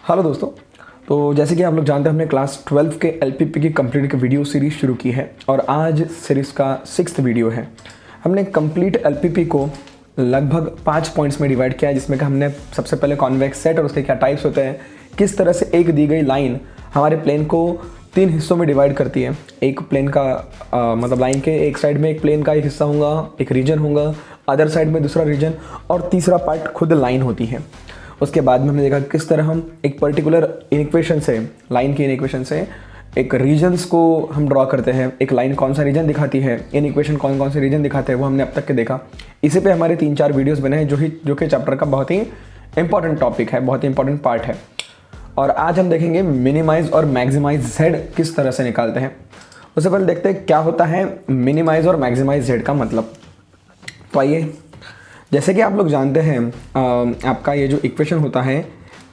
Hello दोस्तों। तो जैसे कि आप लोग जानते हैं हमने क्लास 12 के एलपीपी की कंप्लीट की वीडियो सीरीज़ शुरू की है और आज सीरीज़ का 6th वीडियो है। हमने कंप्लीट एलपीपी को लगभग 5 पॉइंट्स में डिवाइड किया है, जिसमें कि हमने सबसे पहले कॉन्वेक्स सेट और उसके क्या टाइप्स होते हैं, किस तरह से एक दी गई लाइन हमारे प्लेन को 3 हिस्सों में डिवाइड करती है। एक प्लेन का मतलब लाइन के एक साइड में एक प्लेन का एक हिस्सा होगा, एक रीजन होगा, अदर साइड में दूसरा रीजन और तीसरा पार्ट खुद लाइन होती है। उसके बाद में हमने देखा किस तरह हम एक पर्टिकुलर इक्वेशन से, लाइन की इक्वेशन से एक रीजन्स को हम ड्रॉ करते हैं। एक लाइन कौन सा रीजन दिखाती है, इन इक्वेशन कौन कौन से रीजन दिखाते हैं, वो हमने अब तक के देखा। इसी पे हमारे 3-4 वीडियोस बने हैं जो कि चैप्टर का बहुत ही इंपॉर्टेंट टॉपिक है, बहुत ही इंपॉर्टेंट पार्ट है। और आज हम देखेंगे मिनिमाइज और मैक्सिमाइज जेड किस तरह से निकालते हैं। उससे पहले देखते हैं क्या होता है मिनिमाइज और मैक्सिमाइज जेड का मतलब। तो आइए, जैसे कि आप लोग जानते हैं आपका ये जो इक्वेशन होता है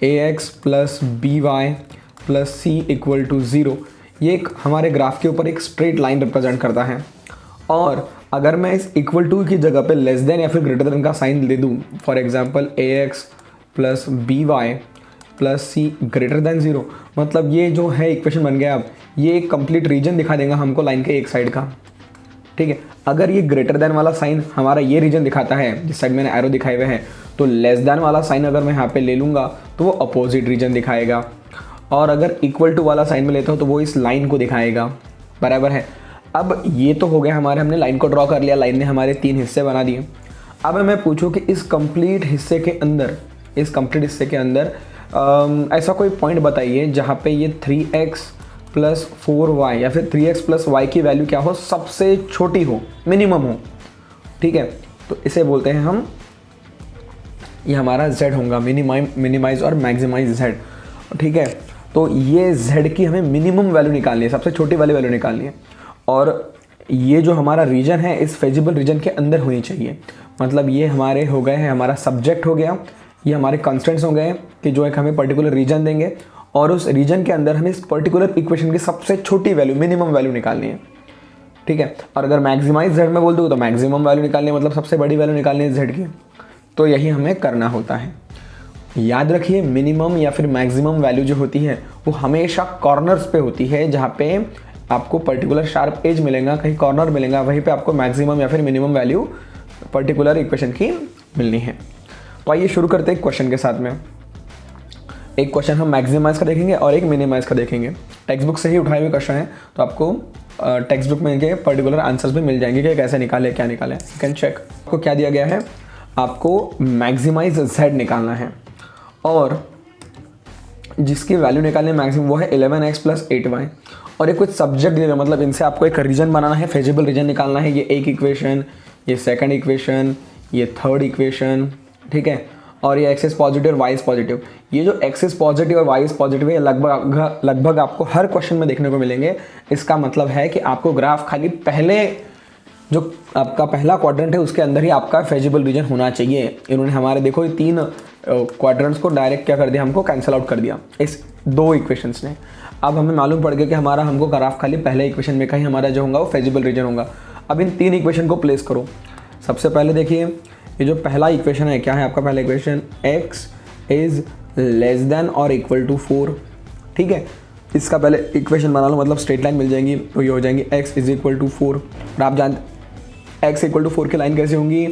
ax plus b y plus c equal to 0, ये एक हमारे ग्राफ के ऊपर एक स्ट्रेट लाइन रिप्रेजेंट करता है। और अगर मैं इस इक्वल टू की जगह पे लेस देन या फिर ग्रेटर देन का साइन दे दूँ, for example ax plus b y plus c greater than 0, मतलब ये जो है इक्वेशन बन गया। अब ये एक कंप्लीट रीजन दिखा देगा हमको लाइन के एक साइड का, ठीक है। अगर ये ग्रेटर देन वाला साइन हमारा ये रीजन दिखाता है, जिस साइड मैंने एरो दिखाए हुए हैं, तो लेस देन वाला साइन अगर मैं यहाँ पे ले लूँगा तो वो अपोजिट रीजन दिखाएगा। और अगर इक्वल टू वाला साइन में लेता हूँ तो वो इस लाइन को दिखाएगा, बराबर है। अब ये तो हो गया हमारे, हमने लाइन को ड्रॉ कर लिया, लाइन ने हमारे 3 हिस्से बना दिए। अब मैं पूछूँ कि इस कंप्लीट हिस्से के अंदर ऐसा कोई पॉइंट बताइए जहाँ पे ये 3x प्लस 4y या फिर 3x प्लस y की वैल्यू क्या हो, सबसे छोटी हो, मिनिमम हो, ठीक है। तो इसे बोलते हैं हम, ये हमारा z होगा, मिनिमाइज और मैक्सिमाइज z, ठीक है। तो ये z की हमें मिनिमम वैल्यू निकालनी है, सबसे छोटी वाली वैल्यू निकालनी है। और ये जो हमारा रीजन है इस फेजिबल रीजन के अंदर होनी चाहिए। मतलब ये हमारे हो गए हैं, हमारा सब्जेक्ट हो गया, ये हमारे कंस्टेंट्स हो गए कि जो एक हमें पर्टिकुलर रीजन देंगे और उस रीजन के अंदर हमें इस पर्टिकुलर इक्वेशन की सबसे छोटी वैल्यू, मिनिमम वैल्यू निकालनी है, ठीक है। और अगर मैक्सिमाइज जेड में बोल दूँ तो मैक्सिमम वैल्यू निकालनी है, मतलब सबसे बड़ी वैल्यू निकालनी है जेड की। तो यही हमें करना होता है। याद रखिए, मिनिमम या फिर मैक्सिमम वैल्यू जो होती है वो हमेशा कॉर्नर्स पे होती है, जहाँ पे आपको पर्टिकुलर शार्प एज मिलेगा, कहीं कॉर्नर मिलेगा, वहीं पर आपको मैक्सिमम या फिर मिनिमम वैल्यू पर्टिकुलर इक्वेशन की मिलनी है। तो आइए शुरू करते हैं क्वेश्चन के साथ में। एक क्वेश्चन हम मैक्सिमाइज का देखेंगे और एक मिनिमाइज का देखेंगे। टेक्स्ट बुक से ही उठाए हुए क्वेश्चन है, तो आपको टेक्स्ट बुक में इनके पर्टिकुलर आंसर्स भी मिल जाएंगे कि कैसे निकाले, क्या निकाले। You can check. आपको क्या दिया गया है, आपको मैक्सिमाइज जेड निकालना है और जिसकी वैल्यू निकालनी है मैक्सिमम, वो है 11x प्लस 8y। और ये कुछ सब्जेक्ट दिए हुए, मतलब इनसे आपको एक रीजन बनाना है, फेजिबल रीजन निकालना है। ये एक इक्वेशन, ये सेकंड इक्वेशन, ये थर्ड इक्वेशन, ठीक है। और ये एक्स इज पॉजिटिव और वाई इज पॉजिटिव। ये जो एक्स इज पॉजिटिव और वाई इज पॉजिटिव है लगभग आपको हर क्वेश्चन में देखने को मिलेंगे। इसका मतलब है कि आपको ग्राफ खाली पहले जो आपका पहला क्वाड्रेंट है उसके अंदर ही आपका फेजिबल रीजन होना चाहिए। इन्होंने हमारे देखो ये 3 क्वाड्रेंट्स को डायरेक्ट क्या कर दिया, हमको कैंसिल आउट कर दिया इस 2 इक्वेशंस ने। अब हमें मालूम पड़ गया कि हमको ग्राफ खाली पहले इक्वेशन में कहीं हमारा जो होगा वो फेजिबल रीजन होगा। अब इन 3 इक्वेशन को प्लेस करो। सबसे पहले देखिए, ये जो पहला इक्वेशन है, क्या है आपका पहला equation, x is less than और इक्वल टू 4, ठीक है। इसका पहले इक्वेशन बना लो, मतलब स्ट्रेट लाइन मिल जाएंगी, तो ये हो जाएंगी x इज इक्वल टू 4। और आप जानते x इक्वल टू 4 की लाइन कैसे होंगी।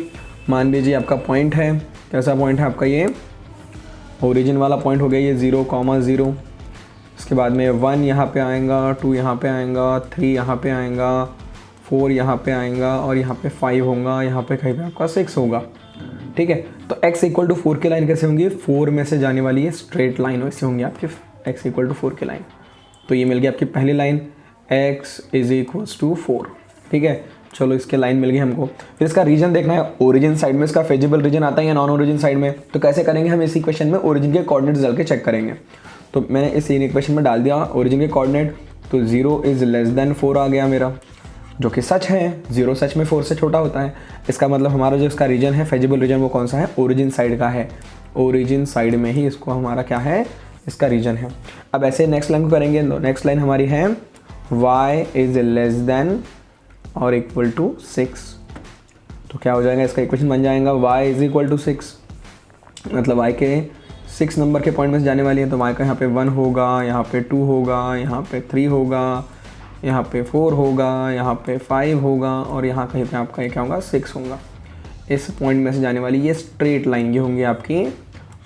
मान लीजिए आपका पॉइंट है, कैसा पॉइंट है आपका, ये ओरिजिन वाला पॉइंट हो गया, ये 0,0। इसके बाद में 1 यहाँ पे आएगा, 2 यहाँ पे आएगा, 3 यहाँ पे आएगा, 4 यहाँ पे आएगा और यहाँ पे 5 होगा, यहाँ पे कहीं पे आपका 6 होगा, ठीक है। तो x इक्वल टू 4 की लाइन कैसे होंगी, 4 में से जाने वाली है स्ट्रेट लाइन वैसे होंगी आपकी x इक्वल टू 4 की लाइन। तो ये मिल गई आपकी पहली line, x is equals to 4, ठीक है। चलो इसके लाइन मिल गई हमको। फिर इसका रीजन देखना है, ओरिजिन साइड में इसका फेजिबल रीजन आता है या नॉन ओरिजिन साइड में। तो कैसे करेंगे, हम इस इक्वेशन में ओरिजिन के कोऑर्डिनेट्स डाल के चेक करेंगे। तो मैंने इस इक्वेशन में डाल दिया ओरिजिन के कोऑर्डिनेट, तो 0 इज लेस देन 4 आ गया मेरा, जो कि सच है। 0 सच में 4 से छोटा होता है। इसका मतलब हमारा जो इसका रीजन है, फेजिबल रीजन, वो कौन सा है, ओरिजिन साइड का है। ओरिजिन साइड में ही इसको हमारा क्या है, इसका रीजन है। अब ऐसे नेक्स्ट लाइन को करेंगे। नेक्स्ट लाइन हमारी है y इज लेस देन और इक्वल टू 6। तो क्या हो जाएगा, इसका इक्वेशन बन जाएगा y इज इक्वल टू 6, मतलब y के 6 नंबर के पॉइंट में से जाने वाली है, तो y का यहाँ पे 1 होगा, यहाँ पे 2 होगा, यहाँ पे 3 होगा, यहाँ पे 4 होगा, यहाँ पे 5 होगा और यहाँ कहीं पे आपका ये क्या होगा 6 होगा। इस पॉइंट में से जाने वाली ये स्ट्रेट लाइन ये होंगी आपकी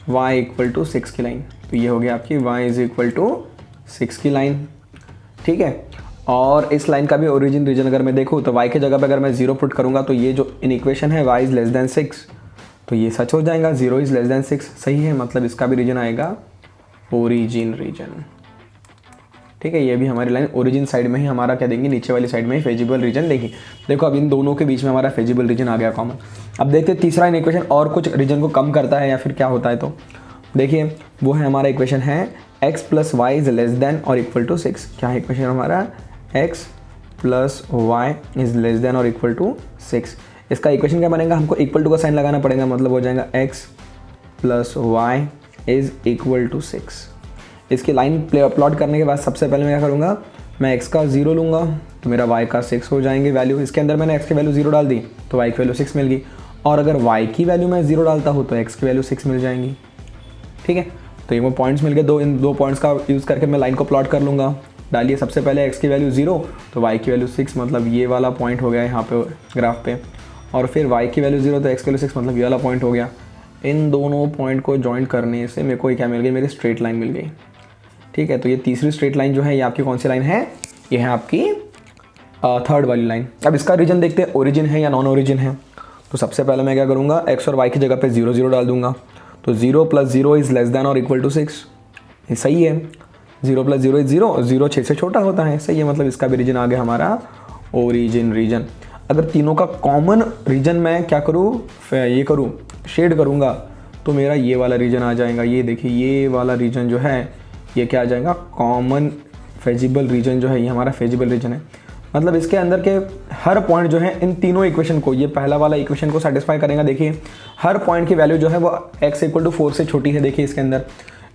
y इक्वल टू 6 की लाइन। तो ये हो गया आपकी y इज इक्वल टू 6 की लाइन, ठीक है। और इस लाइन का भी ओरिजिन रीजन अगर मैं देखूँ तो y के जगह पे अगर मैं 0 पुट करूँगा तो ये जो इन इक्वेशन है y इज़ लेस देन 6, तो ये सच हो जाएगा, 0 इज़ लेस देन 6 सही है, मतलब इसका भी रीजन आएगा ओरिजिन रीजन, ठीक है। ये भी हमारी लाइन ओरिजिन साइड में ही हमारा क्या देंगे, नीचे वाली साइड में ही फेजिबल रीजन देंगे। देखो अब इन दोनों के बीच में हमारा फेजिबल रीजन आ गया कॉमन। अब देखते हैं तीसरा इन इक्वेशन और कुछ रीजन को कम करता है या फिर क्या होता है। तो देखिए वो है हमारा इक्वेशन है x plus y is less than और इक्वल टू 6। क्या है इक्वेशन हमारा, x plus y is less than और इक्वल टू 6। इसका इक्वेशन क्या बनेगा, हमको इक्वल टू का साइन लगाना पड़ेगा, मतलब हो जाएगा x plus y is equal to 6। इसकी लाइन प्लॉट करने के बाद सबसे पहले मैं क्या करूँगा, मैं x का 0 लूँगा तो मेरा y का 6 हो जाएंगे वैल्यू। इसके अंदर मैंने x की वैल्यू 0 डाल दी तो y की वैल्यू 6 मिल गई, और अगर y की वैल्यू मैं 0 डालता हूँ तो x की वैल्यू 6 मिल जाएंगी, ठीक है। तो ये वो पॉइंट्स मिल गए, इन दो पॉइंट्स का यूज़ करके मैं लाइन को प्लॉट कर लूँगा। डालिए सबसे पहले x की वैल्यू 0 तो y की वैल्यू 6, मतलब ये वाला पॉइंट हो गया यहाँ पे ग्राफ पे, और फिर y की वैल्यू 0 तो x की वैल्यू 6, मतलब ये वाला पॉइंट हो गया। इन दोनों पॉइंट को जॉइंट करने से मेरे को क्या मिल गई, मेरी स्ट्रेट लाइन मिल गई, ठीक है। तो ये तीसरी स्ट्रेट लाइन जो है ये आपकी कौन सी लाइन है, ये है आपकी थर्ड वाली लाइन। अब इसका रीजन देखते हैं ओरिजिन है या नॉन ओरिजिन है। तो सबसे पहले मैं क्या करूँगा, x और y की जगह पे 0 0 डाल दूंगा, तो 0 प्लस 0 इज़ लेस देन और इक्वल टू 6, ये सही है। 0 प्लस 0 इज 0, 0 6 से छोटा होता है, सही है, मतलब इसका भी रीजन आ गया हमारा ओरिजिन रीजन। अगर तीनों का कॉमन रीजन मैं क्या करूँ, ये करूँ शेड करूँगा तो मेरा ये वाला रीजन आ जाएगा। ये देखिए ये वाला रीजन जो है ये क्या आ जाएगा, कॉमन फेजिबल रीजन जो है ये हमारा फेजिबल रीजन है। मतलब इसके अंदर के हर पॉइंट जो है इन तीनों इक्वेशन को, ये पहला वाला इक्वेशन को सेटिस्फाई करेगा। देखिए हर पॉइंट की वैल्यू जो है वो x इक्वल टू 4 से छोटी है। देखिए इसके अंदर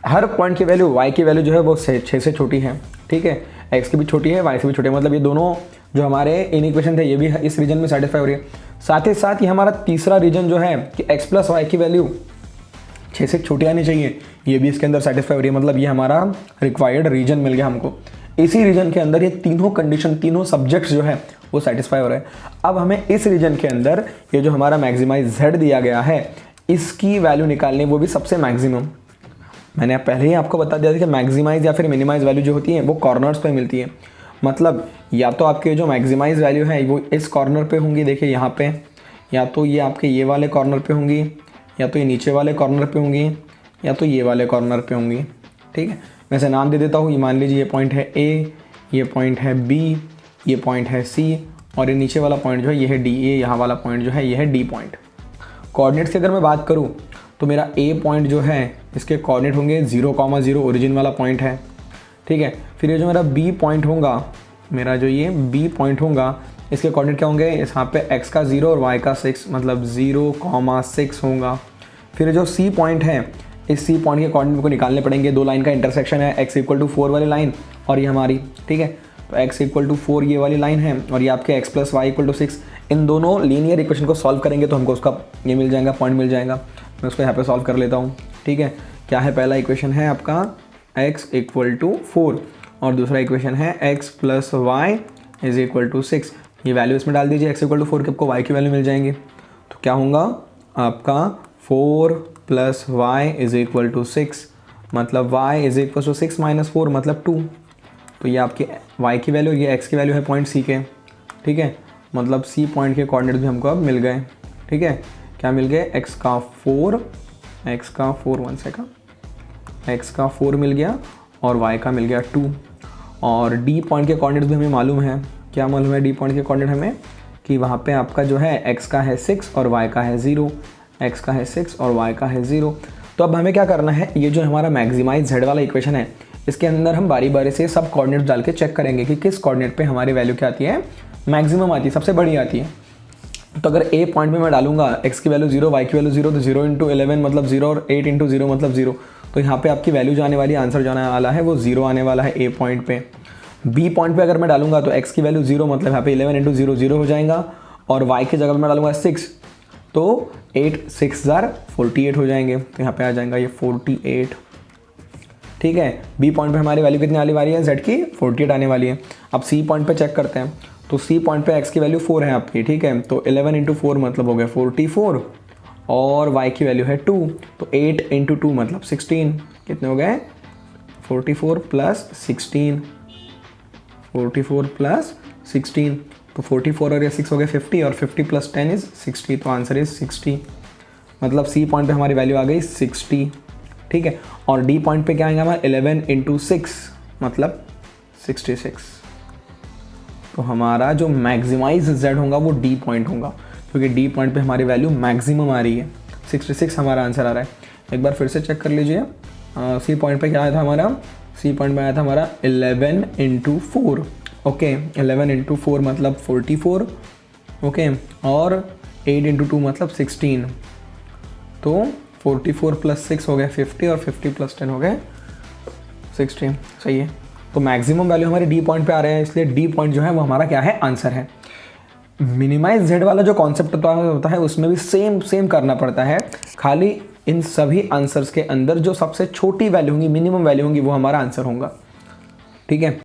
हर पॉइंट की वैल्यू y की वैल्यू जो है वो 6 से छोटी है, ठीक है। x की भी छोटी है, y से भी छोटी है, मतलब ये दोनों जो हमारे इन इक्वेशन थे ये भी इस रीजन में सेटिस्फाई हो रही है। साथ ही साथ ये हमारा तीसरा रीजन जो है कि x प्लस वाई की वैल्यू 6 से छोटी आनी चाहिए, ये भी इसके अंदर सेटिस्फाई हो रही है, मतलब ये हमारा रिक्वायर्ड रीजन मिल गया हमको। इसी रीजन के अंदर ये तीनों कंडीशन, तीनों सब्जेक्ट्स जो है वो सेटिस्फाई हो रहे हैं। अब हमें इस रीजन के अंदर ये जो हमारा मैक्सिमाइज z दिया गया है इसकी वैल्यू निकालनी, वो भी सबसे मैक्सिमम। मैंने पहले ही आपको बता दिया था कि मैक्सिमाइज या फिर मिनिमाइज वैल्यू जो होती है वो कॉर्नर्स पे मिलती है। मतलब या तो आपके जो मैक्सिमाइज वैल्यू है वो इस कॉर्नर पे होंगी, देखिए यहाँ पे, या तो ये आपके ये वाले कॉर्नर पे होंगी, या तो ये नीचे वाले कॉर्नर पे होंगी, या तो ये वाले कॉर्नर पे होंगी, ठीक है। मैं इसे नाम दे देता हूँ, ये मान लीजिए ये पॉइंट है A, ये पॉइंट है B, ये पॉइंट है C, और ये नीचे वाला पॉइंट जो है ये है D, ये यहाँ वाला पॉइंट जो है ये है D पॉइंट। कोऑर्डिनेट्स की अगर मैं बात करूँ तो मेरा A पॉइंट जो है इसके कोऑर्डिनेट होंगे 0,0, ओरिजिन वाला पॉइंट है, ठीक है। फिर ये जो मेरा B पॉइंट होगा, मेरा जो ये B पॉइंट होगा इसके कोऑर्डिनेट क्या होंगे, यहाँ पे x का 0 और y का 6, मतलब 0,6 होगा। फिर जो C पॉइंट है इस C पॉइंट के कोऑर्डिनेट को निकालने पड़ेंगे। दो लाइन का इंटरसेक्शन है, x इक्वल टू 4 वाली लाइन और ये हमारी, ठीक है। तो x इक्वल टू 4 ये वाली लाइन है और ये आपके x plus y equal to 6। इन दोनों लीनियर इक्वेशन को सॉल्व करेंगे तो हमको उसका ये मिल जाएगा, पॉइंट मिल जाएगा। मैं उसको यहाँ पे सॉल्व कर लेता हूँ, ठीक है। क्या है, पहला इक्वेशन है आपका x इक्वल टू 4 और दूसरा इक्वेशन है x plus y is equal to 6। ये वैल्यू इसमें डाल दीजिए, x इक्वल टू 4 की आपको y की वैल्यू मिल जाएंगी। तो क्या होगा आपका 4 plus y is equal to 6, मतलब y is equal to 6 minus 4 मतलब 2। तो ये आपकी y की वैल्यू, ये x की वैल्यू है पॉइंट C के, ठीक है। मतलब C पॉइंट के कोऑर्डिनेट भी हमको अब मिल गए, ठीक है। क्या मिल गए, x का 4 1 सेकंड, x का 4 मिल गया और y का मिल गया 2। और D पॉइंट के कोऑर्डिनेट्स भी हमें मालूम है। क्या मालूम है D पॉइंट के कोऑर्डिनेट हमें, कि वहाँ पे आपका जो है x का है 6 और y का है 0, x का है 6 और y का है 0। तो अब हमें क्या करना है, ये जो हमारा मैक्सिमाइज z वाला इक्वेशन है इसके अंदर हम बारी बारी से सब कोऑर्डिनेट्स डाल के चेक करेंगे कि किस कोऑर्डिनेट पे हमारी वैल्यू क्या आती है, मैक्सिमम आती है, सबसे बड़ी आती है। तो अगर A पॉइंट पे मैं डालूंगा x की वैल्यू 0, y की वैल्यू 0, तो 0 इंटू 11 मतलब 0 और 8 इंटू 0 मतलब 0। तो यहाँ पे आपकी वैल्यू जो आने वाली है, आंसर जो आने वाला है वो 0 आने वाला है A पॉइंट पे। B पॉइंट पे अगर मैं डालूंगा तो x की वैल्यू 0, मतलब यहाँ पे 11 इंटू 0 0 हो जाएगा, और y की जगह मैं डालूंगा 6 तो 8 6 जार 48 हो जाएंगे, तो यहाँ पे आ जाएगा ये 48। ठीक है, बी पॉइंट पे हमारी वैल्यू कितनी आने वाली है, जेड की 48 आने वाली है। अब सी पॉइंट पे चेक करते हैं, तो सी पॉइंट पे एक्स की वैल्यू 4 है आपकी। ठीक है, तो 11 इंटू 4 मतलब हो गया 44, और y की वैल्यू है 2, तो 8 इंटू 2 मतलब 16। कितने हो गए, 44 प्लस 16, 44 प्लस 16, तो 44 और ये 6 हो गए 50, और 50 प्लस 10 इज 60, तो आंसर इज 60। मतलब सी पॉइंट पे हमारी वैल्यू आ गई 60। ठीक है, और डी पॉइंट पे क्या आएगा हमारा 11 इंटू 6 मतलब 66। तो हमारा जो मैक्सिमाइज जेड होगा वो डी पॉइंट होगा, क्योंकि डी पॉइंट पे हमारी वैल्यू मैक्सिमम आ रही है। 66 हमारा आंसर आ रहा है। एक बार फिर से चेक कर लीजिए, सी पॉइंट पे क्या आया था हमारा, सी पॉइंट पे आया था हमारा 11 इंटू 4। ओके, 11 इंटू 4 मतलब 44। ओके, और 8 इंटू 2 मतलब 16, तो 44 प्लस 6 हो गया 50, और 50 प्लस 10 हो गए 60। सही है, तो मैक्सिमम वैल्यू हमारे डी पॉइंट पे आ रहे हैं, इसलिए डी पॉइंट जो है वो हमारा क्या है, आंसर है। मिनिमाइज जेड वाला जो कॉन्सेप्ट होता है उसमें भी सेम करना पड़ता है, खाली इन सभी आंसर्स के अंदर जो सबसे छोटी वैल्यू होंगी, मिनिमम वैल्यू होंगी, वो हमारा आंसर होगा। ठीक है।